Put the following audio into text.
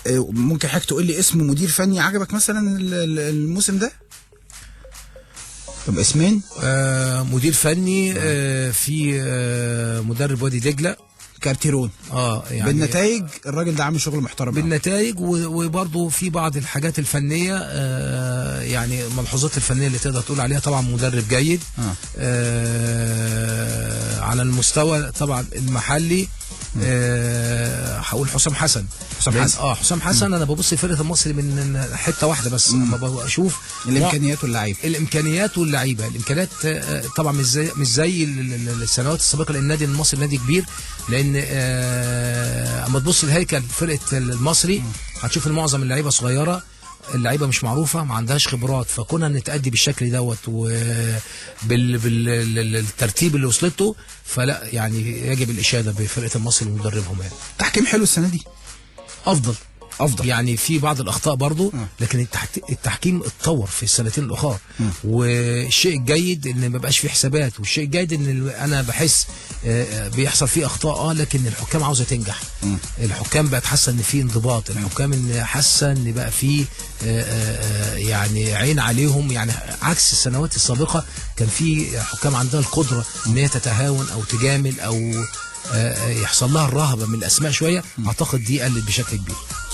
ممكن حضرتك تقول لي اسم مدير فني عجبك مثلا الموسم ده؟ طب اسمين. مدير فني في مدرب وادي دجله كارتيرون. يعني بالنتائج الراجل ده عامل شغل محترم بالنتائج، وبرضه في بعض الحاجات الفنيه، يعني ملحوظات الفنيه اللي تقدر تقول عليها. طبعا مدرب جيد. على المستوى طبعا المحلي هقول حسام حسن. حسام حسن انا ببص لفرقه المصري من حته واحده بس. لما بشوف الامكانيات واللعيبه، الامكانيات طبعا مش زي السنوات السابقه، لان النادي المصري نادي كبير. لان اما تبص لهيكل فرقه المصري هتشوف ان معظم اللعيبه صغيره، اللعيبه مش معروفه، ما عندهاش خبرات. فكنا نتأدي بالشكل دوت وبالترتيب اللي وصلته، فلا يعني يجب الاشاده بفرقه المصري ومدربهم. يعني تحكيم حلو السنه دي، افضل يعني في بعض الاخطاء برضو، لكن التحكيم اتطور في السنتين الاخرى. والشيء الجيد ان ما بقاش فيه حسابات، والشيء الجيد ان انا بحس بيحصل فيه اخطاء، لكن الحكام عاوزه تنجح. الحكام بقت حاسه ان في انضباط، الحكام ان حاسه ان بقى في يعني عين عليهم. يعني عكس السنوات السابقه كان في حكام عندها القدره ان هي تتهاون او تجامل او يحصل لها الرهبه من الاسماء شويه. اعتقد دي قلت بشكل كبير.